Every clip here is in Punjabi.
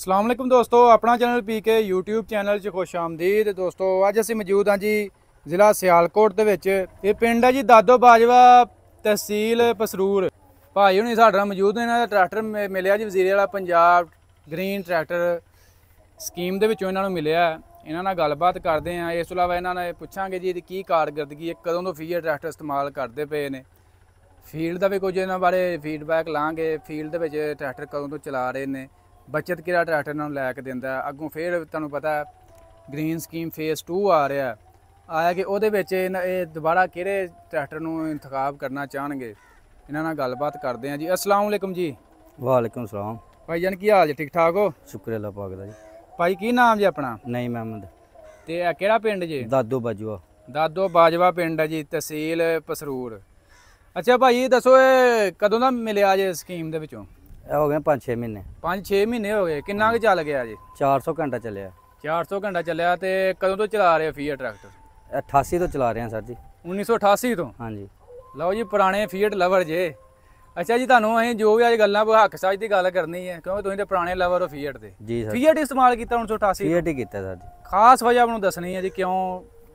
अस्सलाम वालेकुम दोस्तों, अपना चैनल पीके यूट्यूब चैनल 'ਚ खुश आमदीद। दोस्तों ਅੱਜ ਅਸੀਂ ਮੌਜੂਦ ਹਾਂ ਜੀ ਜ਼ਿਲ੍ਹਾ ਸਿਆਲਕੋਟ ਦੇ ਵਿੱਚ। ਇਹ ਪਿੰਡ ਹੈ ਜੀ ਦਾਦੋ ਬਾਜਵਾ, ਤਹਿਸੀਲ ਪਸਰੂਰ। ਭਾਈ ਹੁਣੀ ਸਾਡੇ ਨਾਲ ਮੌਜੂਦ ਨੇ। ਇਹਨਾਂ ਦਾ ਟਰੈਕਟਰ ਮਿਲਿਆ ਜੀ ਵਜ਼ੀਰੇ ਵਾਲਾ ਪੰਜਾਬ ਗ੍ਰੀਨ ਟਰੈਕਟਰ ਸਕੀਮ ਦੇ ਵਿੱਚੋਂ ਇਹਨਾਂ ਨੂੰ ਮਿਲਿਆ। ਇਹਨਾਂ ਨਾਲ ਗੱਲਬਾਤ ਕਰਦੇ ਹਾਂ। ਇਸ ਤੋਂ ਇਲਾਵਾ ਇਹਨਾਂ ਨੇ ਪੁੱਛਾਂਗੇ ਜੀ ਇਹਦੀ ਕੀ ਕਾਰਗਰਦਗੀ ਹੈ, ਕਦੋਂ ਤੋਂ ਫੀਅਰ ਟਰੈਕਟਰ ਇਸਤੇਮਾਲ ਕਰਦੇ ਪਏ ਨੇ, ਫੀਲਡ ਦਾ ਵੀ ਕੁਝ ਇਹਨਾਂ ਬਾਰੇ ਫੀਡਬੈਕ ਲਾਂਗੇ। ਫੀਲਡ ਦੇ ਵਿੱਚ ਟਰੈਕਟਰ ਕਦੋਂ ਤੋਂ ਚਲਾ ਰਹੇ ਨੇ, बचत किहड़ा ट्रैक्टर इन्होंने लैके दिंदा है। अगों फिर तुहानूं पता है ग्रीन स्कीम फेज़ 2 आ रहा आया कि उहदे विच दोबारा किहड़े ट्रैक्टर नूं इंतखाब करना चाहणगे। इन्हां नाल गलबात करदे हां जी। अस्सलाम वालेकुम जी। वालेकुम सलाम। भाई जान की हाल जी, ठीक ठाक हो? शुक्र अल्लाह पाक दा जी। भाई की नाम जी अपना? नहीं महमद। ते किहड़ा पिंड जी? दादो बाजवा। दादो बाजवा पिंड है जी, तहसील पसरूर। अच्छा भाई दसो कदों दा मिलिया जे स्कीम दे विचों? हो गए 5-6 महीने। 5-6 महीने हो गए। किन्ना कुछ चल गया जी? 400 घंटा चलिया। 400 घंटा चलिया। तो कदों तो चला रहे फीएट ट्रैक्टर? 88 तो चला रहे हैं सर जी। 1988 तो? हाँ जी। लो जी पुराने फीएट लवर जे। अच्छा जी, ਤੁਹਾਨੂੰ ਅਸੀਂ ਜੋ ਵੀ ਅੱਜ ਗੱਲਾਂ ਹੱਕ ਸੱਚ ਦੀ ਗੱਲ ਕਰਨੀ ਹੈ, ਕਿਉਂਕਿ ਤੁਸੀਂ ਤੇ ਪੁਰਾਣੇ ਲਵਰ ਹੋ ਫੀਐਟ ਦੇ। ਜੀ ਸਰ। ਫੀਐਟ ਇਸਤੇਮਾਲ ਕੀਤਾ 1988? ਫੀਐਟ ਹੀ ਕੀਤਾ ਸਰ ਜੀ। ਖਾਸ ਵਜ੍ਹਾ ਮੈਨੂੰ ਦੱਸਣੀ ਹੈ ਜੀ ਕਿਉਂ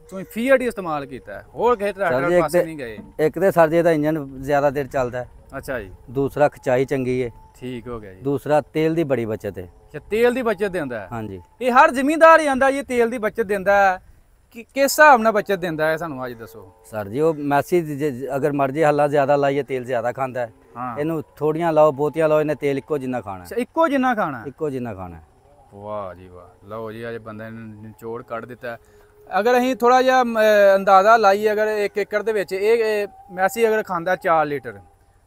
ਤੁਸੀਂ ਫੀਐਟ ਹੀ ਇਸਤੇਮਾਲ ਕੀਤਾ ਹੈ, ਹੋਰ ਕਿਸੇ ਟਰੈਕਟਰ ਪਾਸੇ ਨਹੀਂ ਗਏ? ਇੱਕ ਤੇ ਸਰ ਜੀ ਦਾ ਇੰਜਨ ਜ਼ਿਆਦਾ ਦੇਰ ਚੱਲਦਾ ਹੈ। ਅੱਛਾ ਜੀ। दूसरा खिंचाई चंगी है। ठीक हो गया जी। दूसरा तेल की बड़ी बचत है। अच्छा, तेल की बचत देंदा है? हाँ जी। ये हर जिमींदार ही आंदा जी तेल की बचत देंदा है कि किस हिसाब नाल बचत देंदा है, सानू आज दसो। सर जी वो मैसी अगर मर्जी हल्ला ज़्यादा लाइए तेल ज़्यादा खाता है। हाँ। इनू थोड़ियां लाओ बहुतियां लाओ, इन्हें तेल इक्को जिन्ना खाना है। इक्को जिन्ना खाना है? इक्को जिन्ना खाना है। वाह जी वाह। लो जी अज बंदे ने निचोड़ कढ़ दिता है। अगर असीं थोड़ा जिहा अंदाज़ा लाइए, अगर 1 एकड़ दे विच मैसी अगर खांदा 4 लीटर,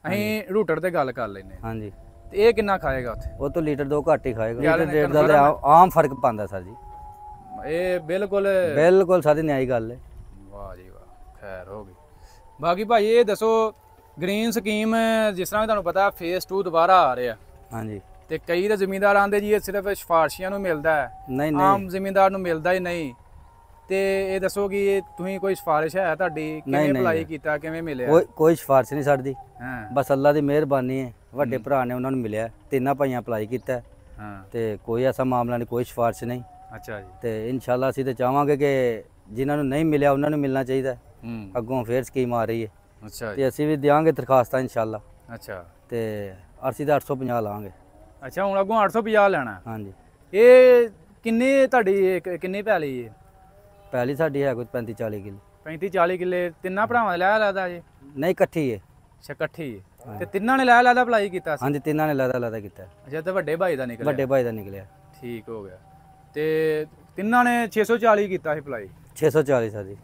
असीं रूटर ते गल कर लैने। हाँ जी। ते ये किन्ना खाएगा उत्थे? वो तो लीटर 2 घट ही खाएगा। लीटर डेढ़ दा आम फर्क पांदा सर जी। ये बिल्कुल बिल्कुल सारी न्यायी गल है। वाह जी वाह, खैर हो गई। बाकी भाई ये दसो ग्रीन स्कीम जिस तरह तुहानूं पता फेज़ 2 दोबारा आ रहा। हाँ जी। ते कई तो जिमींदार आंदे जी ये सिर्फ सिफारशियां नूं मिलदा है, नहीं आम जिमींदार नूं मिलदा ही नहीं। ਤੇ ਇਹ ਦੱਸੋ ਕਿ ਇਹ ਤੁਸੀਂ ਕੋਈ ਸਿਫਾਰਿਸ਼ ਹੈ ਤੁਹਾਡੀ, ਕਿਵੇਂ ਅਪਲਾਈ ਕੀਤਾ, ਕਿਵੇਂ ਮਿਲਿਆ? ਕੋਈ ਸਿਫਾਰਿਸ਼ ਨਹੀਂ ਸਾਡੀ। ਹਾਂ। ਬਸ ਅੱਲਾ ਦੀ ਮਿਹਰਬਾਨੀ ਹੈ, ਵੱਡੇ ਭਰਾ ਨੇ ਉਹਨਾਂ ਨੂੰ ਮਿਲਿਆ, ਤਿੰਨਾਂ ਭਾਈਆਂ ਅਪਲਾਈ ਕੀਤਾ। ਹਾਂ। ਤੇ ਕੋਈ ਐਸਾ ਮਾਮਲਾ ਨਹੀਂ, ਕੋਈ ਸਿਫਾਰਿਸ਼ ਨਹੀਂ। ਅੱਛਾ ਜੀ। ਤੇ ਇਨਸ਼ਾਅੱਲਾ ਅਸੀਂ ਤੇ ਚਾਹਾਂਗੇ ਕਿ ਜਿਨ੍ਹਾਂ ਨੂੰ ਨਹੀਂ ਮਿਲਿਆ ਉਹਨਾਂ ਨੂੰ ਮਿਲਣਾ ਚਾਹੀਦਾ। ਅੱਗੋਂ ਫੇਰ ਸਕੀਮ ਆ ਰਹੀ ਹੈ। ਅੱਛਾ ਜੀ। ਤੇ ਅਸੀਂ ਵੀ ਦਿਆਂਗੇ ਦਰਖਾਸਤਾਂ ਇਨਸ਼ਾਅੱਲਾ। ਅੱਛਾ। ਤੇ ਅਸੀਂ ਤਾਂ 850 ਲਾਂਗੇ। ਅੱਛਾ, ਹੁਣ ਅੱਗੋਂ 850 ਲੈਣਾ? ਹਾਂਜੀ। ਇਹ ਕਿੰਨੀ ਤੁਹਾਡੀ ਕਿੰਨੀ ਪੈਲੀ ਹੈ? ਪਹਿਲੀ ਸਾਡੀ ਹੈ ਕੋਈ 35-40 ਕਿੱਲੇ। 35-40 ਕਿੱਲੇ ਤਿੰਨਾਂ ਭਰਾਵਾਂ ਨੇ ਲੈ ਲੈਦਾ ਜੀ? ਨਹੀਂ ਇਕੱਠੀ ਹੈ। ਅੱਛਾ, ਇਕੱਠੀ ਹੈ। ਤੇ ਤਿੰਨਾਂ ਨੇ ਲੈ ਲੈਦਾ ਅਪਲਾਈ ਕੀਤਾ ਸੀ? ਹਾਂਜੀ, ਤਿੰਨਾਂ ਨੇ ਲੈਦਾ ਕੀਤਾ। ਅੱਛਾ, ਤੇ ਵੱਡੇ ਭਾਈ ਦਾ ਨਿਕਲਿਆ? ਵੱਡੇ ਭਾਈ ਦਾ ਨਿਕਲਿਆ। ਠੀਕ ਹੋ ਗਿਆ। ਤੇ ਤਿੰਨਾਂ ਨੇ 640 ਕੀਤਾ ਸੀ ਅਪਲਾਈ? 640 ਸਰ ਜੀ।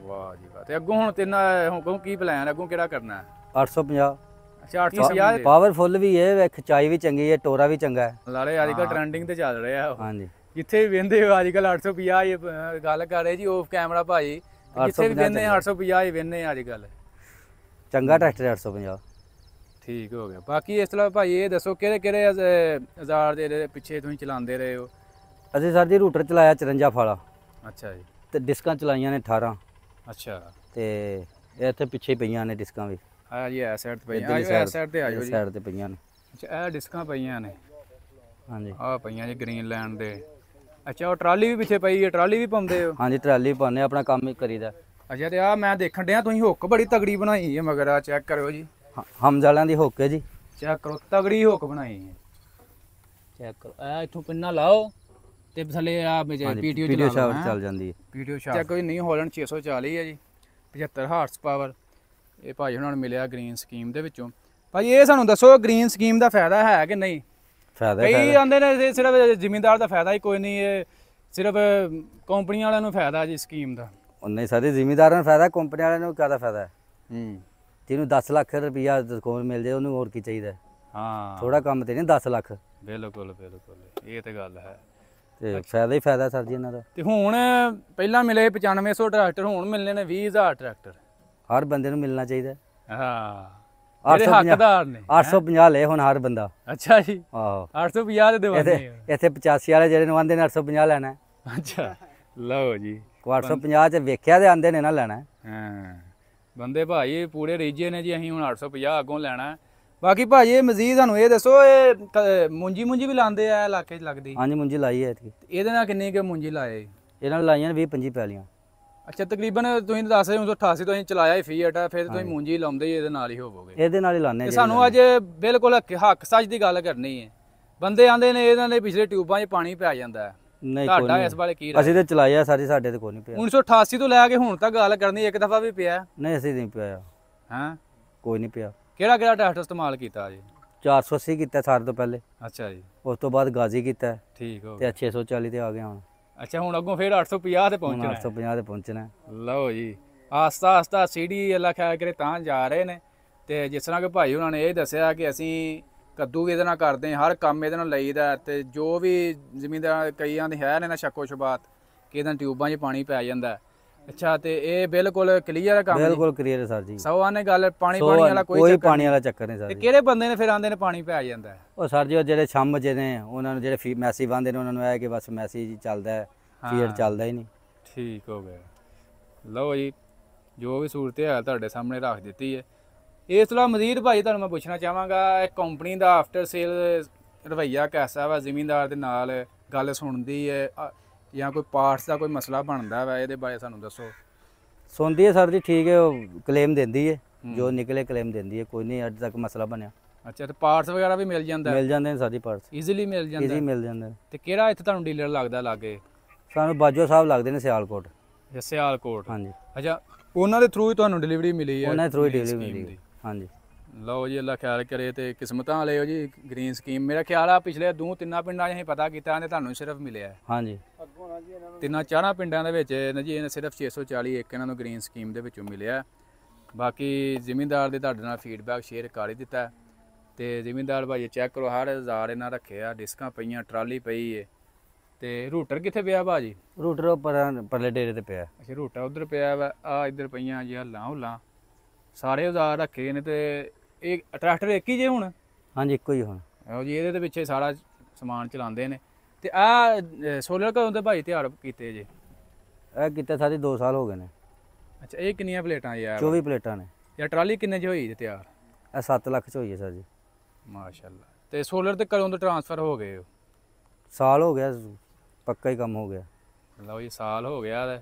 ਵਾਹ ਜੀ ਵਾਹ। ਤੇ ਅੱਗੋਂ ਹੁਣ ਤਿੰਨਾਂ ਹੁਣ ਕੀ ਪਲਾਨ, ਅੱਗੋਂ ਕਿਹੜਾ ਕਰਨਾ ਹੈ? 850। ਅੱਛਾ, 850 ਪਾਵਰਫੁੱਲ ਵੀ ਹੈ, ਖਿਚਾਈ ਵੀ ਚੰਗੀ ਹੈ, ਟੋਰਾ ਵੀ ਚੰਗਾ ਹੈ। ਲਾਲੇ ਅੱਜ ਕੱਲ੍ਹ ਟ੍ਰੈਂਡਿੰਗ ਤੇ ਚੱਲ ਰਿਹਾ। ਹਾਂਜੀ। ਜਿੱਥੇ ਵੀ ਵਹਿੰਦੇ ਹੋ ਅੱਜ ਕੱਲ੍ਹ 850 ਗੱਲ ਕਰ ਰਹੇ ਜੀ ਆਫ ਕੈਮਰਾ ਭਾਈ। ਜਿੱਥੇ ਵੀ ਵਹਿੰਦੇ 850 ਹੀ ਵਹਿੰਦੇ ਅੱਜ ਕੱਲ੍ਹ। ਚੰਗਾ ਟਰੈਕਟਰ 850। ਠੀਕ ਹੋ ਗਿਆ। ਬਾਕੀ ਇਸ ਤਰ੍ਹਾਂ ਭਾਈ ਇਹ ਦੱਸੋ ਕਿਹੜੇ ਕਿਹੜੇ ਹਜ਼ਾਰ ਦੇ ਪਿੱਛੇ ਤੁਸੀਂ ਚਲਾਉਂਦੇ ਰਹੇ ਹੋ? ਅਸੀਂ ਸਰ ਜੀ ਰੂਟਰ ਚਲਾਇਆ 54 ਫਾਲਾ। ਅੱਛਾ ਜੀ। ਤੇ ਡਿਸਕਾਂ ਚਲਾਈਆਂ ਨੇ 18। ਅੱਛਾ। ਤੇ ਇਹ ਇੱਥੇ ਪਿੱਛੇ ਪਈਆਂ ਨੇ ਡਿਸਕਾਂ ਵੀ। ਆ ਜੀ ਇਸ ਸਾਈਡ ਤੇ ਪਈਆਂ, ਇਸ ਸਾਈਡ ਤੇ ਆਜੋ ਜੀ। ਸਾਈਡ ਤੇ ਪਈਆਂ ਨੇ। ਅੱਛਾ, ਇਹ ਡਿਸਕਾਂ ਪਈਆਂ ਨੇ? ਹਾਂਜੀ। ਆਹ ਪਈਆਂ ਜੀ ਗ੍ਰੀਨ ਲੈਂਡ ਦੇ। ਅੱਛਾ, ਉਹ ਟਰਾਲੀ ਵੀ ਪਿੱਛੇ ਪਈ ਹੈ, ਟਰਾਲੀ ਵੀ ਪਾਉਂਦੇ ਹੋ? ਹਾਂਜੀ, ਟਰਾਲੀ ਪਾਉਂਦੇ, ਆਪਣਾ ਕੰਮ ਹੀ ਕਰੀਦਾ। ਅੱਛਾ, ਤੇ ਆ ਮੈਂ ਦੇਖਣ ਡਿਆ ਤੁਸੀਂ ਹੁੱਕ ਬੜੀ ਤਗੜੀ ਬਣਾਈ ਹੈ ਮਗਰ, ਆ ਚੈੱਕ ਕਰਿਓ ਜੀ। ਹਮਜ਼ ਵਾਲਿਆਂ ਦੀ ਹੁੱਕ ਹੈ ਜੀ। ਚੈੱਕ ਕਰੋ, ਤਗੜੀ ਹੁੱਕ ਬਣਾਈ ਹੈ। ਚੈੱਕ ਕਰੋ, ਇਹ ਇੱਥੋਂ ਪਿੰਨਾ ਲਾਓ ਤੇ ਥੱਲੇ ਆ ਪੀਟੀਓ ਚੱਲ ਜਾਂਦੀ ਹੈ। ਪੀਟੀਓ ਸ਼ਾਫਟ ਚੈੱਕ ਕੋਈ ਨਹੀਂ, ਹਾਲੈਂਡ 640 ਹੈ ਜੀ, 75 ਹਾਰਸ ਪਾਵਰ। ਇਹ ਭਾਈ ਉਹਨਾਂ ਨੂੰ ਮਿਲਿਆ ਗ੍ਰੀਨ ਸਕੀਮ ਦੇ ਵਿੱਚੋਂ। ਭਾਈ ਇਹ ਸਾਨੂੰ ਦੱਸੋ ਗ੍ਰੀਨ ਸਕੀਮ ਦਾ ਫਾਇਦਾ ਹੈ ਕਿ ਨਹੀਂ? ਫਾਇਦਾ ਕਈ ਆਂਦੇ ਨੇ ਸਿਰਫ ਜ਼ਿਮੀਂਦਾਰ ਦਾ ਫਾਇਦਾ ਹੀ ਕੋਈ ਨਹੀਂ, ਇਹ ਸਿਰਫ ਕੰਪਨੀ ਵਾਲਿਆਂ ਨੂੰ ਫਾਇਦਾ ਜੀ ਸਕੀਮ ਦਾ। ਨਹੀਂ ਸਾਰੇ ਜ਼ਿਮੀਂਦਾਰਾਂ ਨੂੰ ਫਾਇਦਾ, ਕੰਪਨੀ ਵਾਲਿਆਂ ਨੂੰ ਕਾਹਦਾ ਫਾਇਦਾ ਹੈ? ਜਿਹਨੂੰ 10 ਲੱਖ ਰੁਪਈਆ ਕੋਲ ਮਿਲ ਜਾਏ ਉਹਨੂੰ ਹੋਰ ਕੀ ਚਾਹੀਦਾ? ਹਾਂ, ਥੋੜਾ ਕੰਮ ਤੇ ਨਹੀਂ 10 ਲੱਖ। ਬਿਲਕੁਲ ਬਿਲਕੁਲ, ਇਹ ਤੇ ਗੱਲ ਹੈ। ਤੇ ਫਾਇਦਾ ਹੀ ਫਾਇਦਾ ਸਰ ਜੀ ਇਹਨਾਂ ਦਾ। ਤੇ ਹੁਣ ਪਹਿਲਾਂ ਮਿਲੇ 9500 ਟਰੈਕਟਰ, ਹੁਣ ਮਿਲਨੇ ਨੇ 20000 ਟਰੈਕਟਰ। ਹਰ ਬੰਦੇ ਨੂੰ ਮਿਲਣਾ ਚਾਹੀਦਾ। ਹਾਂ, ਜਿਹੜੇ ਹੱਕਦਾਰ ਨੇ। 850 ਲੈ ਹੁਣ ਹਰ ਬੰਦਾ। ਅੱਛਾ ਜੀ। ਆਹੋ, 850 ਦੇ ਦਿਵਾਨੇ। ਇੱਥੇ 85 ਵਾਲੇ ਜਿਹੜੇ ਨੂੰ ਆਂਦੇ ਨੇ 850 ਲੈਣਾ। ਅੱਛਾ, ਲਓ ਜੀ। 850 ਚ ਵੇਖਿਆ ਤੇ ਆਂਦੇ ਨੇ ਨਾ ਲੈਣਾ। ਹਾਂ, ਬੰਦੇ ਭਾਈ ਪੂਰੇ ਰੀਜੇ ਨੇ ਜੀ, ਅਸੀਂ ਹੁਣ 850 ਅੱਗੋਂ ਲੈਣਾ। ਬਾਕੀ ਭਾਜੀ ਇਹ ਮਜ਼ੀਦ ਸਾਨੂੰ ਇਹ ਦੱਸੋ ਇਹ ਮੁੰਜੀ ਵੀ ਲਾਉਂਦੇ ਆ ਇਲਾਕੇ 'ਚ ਲੱਗਦੀ? ਹਾਂਜੀ ਮੁੰਜੀ ਲਾਈ ਹੈ ਐਤਕੀ। ਇਹਦੇ ਨਾਲ ਕਿੰਨੀ ਕੁ ਮੁੰਜੀ ਲਾਏ? ਇਹਨਾਂ ਨੇ ਲਾਈਆਂ ਨੇ 20-25 ਪੈਲੀਆਂ। ਅੱਛਾ ਤਕਰੀਬਨ ਤੁਸੀਂ ਦੱਸ ਰਹੇ 1988 ਤੋਂ ਅਸੀਂ ਚਲਾਇਆ ਹੀ ਫੀਟ ਆ, ਫਿਰ ਤੁਸੀਂ ਮੁੰਜੀ ਲਾਉਂਦੇ ਹੀ ਇਹਦੇ ਨਾਲ ਹੀ ਹੋਵੋਗੇ। ਇਹਦੇ ਨਾਲ ਹੀ ਲਾਉਂਦੇ ਤੇ ਸਾਨੂੰ ਅੱਜ ਬਿਲਕੁਲ ਹੱਕ ਸੱਚ ਦੀ ਗੱਲ ਕਰਨੀ ਹੈ। ਬੰਦੇ ਆਂਦੇ ਨੇ ਇਹਨਾਂ ਦੇ ਪਿਛਲੇ ਟਿਊਬਾਂ 'ਚ ਪਾਣੀ ਪੈ ਜਾਂਦਾ ਹੈ, ਨਹੀਂ ਤੁਹਾਡਾ ਇਸ ਬਾਰੇ ਕੀ ਰਾਏ? ਅਸੀਂ ਤੇ ਚਲਾਇਆ ਸਾਡੇ ਤੇ ਕੋਈ ਨਹੀਂ ਪਿਆ। 1988 ਤੋਂ ਲੈ ਕੇ ਹੁਣ ਤੱਕ ਗੱਲ ਕਰਨੀ ਇੱਕ ਦਫਾ ਵੀ ਪਿਆ? ਨਹੀਂ ਅਸੀਂ ਨਹੀਂ ਪਿਆ। ਹਾਂ ਕੋਈ ਨਹੀਂ ਪਿਆ। ਕਿਹੜਾ ਟਰੈਕਟਰ ਇਸਤੇਮਾਲ ਕੀਤਾ ਜੀ? 480 ਕੀਤਾ ਸਾਰੇ ਤੋਂ ਪਹਿਲੇ। ਅੱਛਾ ਜੀ। ਉਸ ਤੋਂ ਬਾਅਦ ਗਾਜ਼ੀ ਕੀਤਾ ਠੀਕ ਹੋ ਤੇ 640 ਤੇ ਆ ਗਿਆ ਹੁਣ। ਅੱਛਾ ਹੁਣ ਅੱਗੋਂ ਫਿਰ 850 ਤੇ ਹੁਣ ਪਹੁੰਚਣਾ? 850 ਤੇ ਪਹੁੰਚਣਾ। ਲਓ ਜੀ ਆਸਤਾ ਆਸਤਾ ਸੀੜੀ ਅੱਲਾ ਖਿਆਲ ਕਰੇ ਤਾਂ ਜਾ ਰਹੇ ਨੇ। ਤੇ ਜਿਸ ਤਰ੍ਹਾਂ ਕਿ ਭਾਈ ਉਹਨਾਂ ਨੇ ਇਹ ਦੱਸਿਆ ਕਿ ਅਸੀਂ ਕੱਦੂ ਵੀ ਇਹਦੇ ਨਾਲ ਕਰਦੇ ਹਾਂ, ਹਰ ਕੰਮ ਇਹਦੇ ਨਾਲ ਲਈਦਾ। ਤੇ ਜੋ ਵੀ ਜ਼ਮੀਨਦਾਰ ਕਈਆਂ ਦੇ ਹੈ ਨੇ ਨਾ ਸ਼ੱਕੋ ਸ਼ਬਾਤ ਕਿ ਇਹਨਾਂ ਟਿਊਬਾਂ 'ਚ ਪਾਣੀ ਪੈ ਜਾਂਦਾ। ਅੱਛਾ ਤੇ ਇਹ ਬਿਲਕੁਲ ਕਲੀਅਰ ਕੰਮ? ਬਿਲਕੁਲ ਕਲੀਅਰ ਹੈ ਸਰ ਜੀ। ਸੌ ਨੇ ਗੱਲ ਪਾਣੀ ਵਾਲਾ ਕੋਈ ਪਾਣੀ ਵਾਲਾ ਚੱਕਰ ਨਹੀਂ ਸਰ ਤੇ ਜੀ। ਕਿਹੜੇ ਬੰਦੇ ਨੇ ਫਿਰ ਆਂਦੇ ਨੇ ਪਾਣੀ ਪੈ ਜਾਂਦਾ? ਉਹ ਸਰ ਜੀ ਉਹ ਜਿਹੜੇ ਛੰਮ ਜੇ ਨੇ ਉਹਨਾਂ ਨੂੰ ਜਿਹੜੇ ਮੈਸੀ ਬੰਦੇ ਨੇ ਉਹਨਾਂ ਨੂੰ ਇਹ ਕਿ ਬਸ ਮੈਸੀ ਚੱਲਦਾ ਹੈ, ਫੀਡ ਚੱਲਦਾ ਹੀ ਨਹੀਂ। ਠੀਕ ਹੋ ਗਿਆ। ਲਓ ਜੀ ਜੋ ਵੀ ਸੂਰਤ ਹਾਲ ਤੁਹਾਡੇ ਸਾਹਮਣੇ ਰੱਖ ਦਿੱਤੀ ਹੈ। ਇਸ ਤੋਂ ਮਜ਼ੀਦ ਭਾਈ ਤੁਹਾਨੂੰ ਮੈਂ ਪੁੱਛਣਾ ਚਾਹਾਂਗਾ ਇਹ ਕੰਪਨੀ ਦਾ ਆਫਟਰ ਸੇਲ ਰਵੱਈਆ ਕੈਸਾ ਵਾ? ਜ਼ਿਮੀਂਦਾਰ ਦੇ ਨਾਲ ਗੱਲ ਸੁਣਦੀ ਹੈ ਜਾਂ ਕੋਈ ਪਾਰਟਸ ਦਾ ਕੋਈ ਮਸਲਾ ਬਣਦਾ ਵਾ? ਇਹਦੇ ਬਾਰੇ ਸਾਨੂੰ ਦੱਸੋ। ਸੁਣਦੀ ਹੈ ਸਰ ਜੀ, ਠੀਕ ਹੈ। ਉਹ ਕਲੇਮ ਦਿੰਦੀ ਹੈ, ਜੋ ਨਿਕਲੇ ਕਲੇਮ ਦਿੰਦੀ ਹੈ। ਕੋਈ ਨਹੀਂ ਅੱਜ ਤੱਕ ਮਸਲਾ ਬਣਿਆ। ਅੱਛਾ ਤੇ ਪਾਰਟਸ ਵਗੈਰਾ ਵੀ ਮਿਲ ਜਾਂਦਾ? ਮਿਲ ਜਾਂਦੇ ਨੇ ਸਰ ਜੀ ਪਾਰਟਸ, ਈਜ਼ੀਲੀ ਮਿਲ ਜਾਂਦਾ? ਈਜ਼ੀ ਮਿਲ ਜਾਂਦੇ ਨੇ। ਤੇ ਕਿਹੜਾ ਇੱਥੇ ਤੁਹਾਨੂੰ ਡੀਲਰ ਲੱਗਦਾ ਲਾਗੇ? ਸਾਨੂੰ ਬਾਜੋ ਸਾਹਿਬ ਲੱਗਦੇ ਨੇ ਸਿਆਲਕੋਟ। ਸਿਆਲਕੋਟ? ਹਾਂਜੀ। ਅੱਛਾ ਉਹਨਾਂ ਦੇ ਥਰੂ ਹੀ ਤੁਹਾਨੂੰ ਡਿਲੀਵਰੀ ਮਿਲੀ ਹੈ? ਉਹਨਾਂ ਦੇ ਥਰੂ ਹੀ ਡਿਲੀਵਰੀ ਮਿਲੀ। ਹਾਂਜੀ। ਲਓ ਜੀ ਅੱਲਾ ਖਿਆਲ ਕਰੇ ਤੇ ਕਿਸਮਤਾਂ ਵਾਲੇ ਹੋ ਜੀ। ਗ੍ਰੀਨ ਸਕੀਮ ਮੇਰਾ ਖਿਆਲ ਆ ਪਿਛਲੇ 2-3 ਪਿੰਡਾਂ 'ਚ ਅਸੀਂ ਪਤਾ ਕੀਤਾ ਤੇ ਤੁਹਾਨੂੰ ਸਿਰਫ ਮਿਲਿਆ। ਹਾਂਜੀ 3-4 ਪਿੰਡਾਂ ਦੇ ਵਿੱਚ ਨਾ ਜੀ ਇਹਨਾਂ ਸਿਰਫ 640 ਇੱਕ ਇਹਨਾਂ ਨੂੰ ਗ੍ਰੀਨ ਸਕੀਮ ਦੇ ਵਿੱਚੋਂ ਮਿਲਿਆ। ਬਾਕੀ ਜ਼ਿਮੀਂਦਾਰ ਦੇ ਤੁਹਾਡੇ ਨਾਲ ਫੀਡਬੈਕ ਸ਼ੇਅਰ ਕਰ ਹੀ ਦਿੱਤਾ। ਤੇ ਜ਼ਿਮੀਂਦਾਰ ਭਾਈ ਚੈੱਕ ਕਰੋ ਹਰ ਹਜ਼ਾਰ ਇਹਨਾਂ ਰੱਖਿਆ, ਡਿਸਕਾਂ ਪਈਆਂ, ਟਰਾਲੀ ਪਈ ਏ। ਤੇ ਰੂਟਰ ਕਿੱਥੇ ਪਿਆ ਭਾਜੀ? ਰੂਟਰ ਉੱਪਰ ਪਰਲੇ ਡੇਰੇ ਤੇ ਪਿਆ। ਅੱਛਾ ਰੂਟਰ ਉਧਰ ਪਿਆ ਵਾ, ਆ ਇੱਧਰ ਪਈਆਂ ਜੀ ਹੱਲਾਂ ਹੁੱਲਾਂ ਸਾਰੇ ਹਜ਼ਾਰ ਰੱਖੇ ਨੇ। ਤੇ ਇਹ ਟਰੈਕਟਰ ਇੱਕ ਹੀ ਜੇ ਹੁਣ? ਹਾਂਜੀ ਇੱਕੋ ਹੀ ਹੁਣ। ਇਹੋ ਜੀ ਇਹਦੇ ਦੇ ਪਿੱਛੇ ਸਾਰਾ ਸਮਾਨ ਚਲਾਉਂਦੇ ਨੇ। ਤੇ ਆ ਸੋਲਰ ਕਦੋਂ ਦੇ ਭਾਈ ਤਿਆਰ ਕੀਤੇ ਜੇ? ਇਹ ਕਿਤੇ ਸਾਡੀ 2 ਸਾਲ ਹੋ ਗਏ ਨੇ। ਅੱਛਾ ਇਹ ਕਿੰਨੀਆਂ ਪਲੇਟਾਂ ਯਾਰ? 24 ਪਲੇਟਾਂ ਨੇ। ਯਾਰ ਟਰਾਲੀ ਕਿੰਨੇ 'ਚ ਹੋਈ ਜੇ ਤਿਆਰ? ਇਹ 7 ਲੱਖ 'ਚ ਹੋਈ ਹੈ ਸਰ ਜੀ। ਮਾਸ਼ਾਅੱਲਾ। ਤੇ ਸੋਲਰ ਤੇ ਕਦੋਂ ਤੋਂ ਟ੍ਰਾਂਸਫਰ ਹੋ ਗਏ ਹੋ? ਸਾਲ ਹੋ ਗਿਆ, ਪੱਕਾ ਹੀ ਕੰਮ ਹੋ ਗਿਆ। ਲਓ ਜੀ ਸਾਲ ਹੋ ਗਿਆ।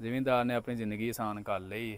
ਜ਼ਿਮੀਂਦਾਰ ਨੇ ਆਪਣੀ ਜ਼ਿੰਦਗੀ ਆਸਾਨ ਕਰ ਲਈ।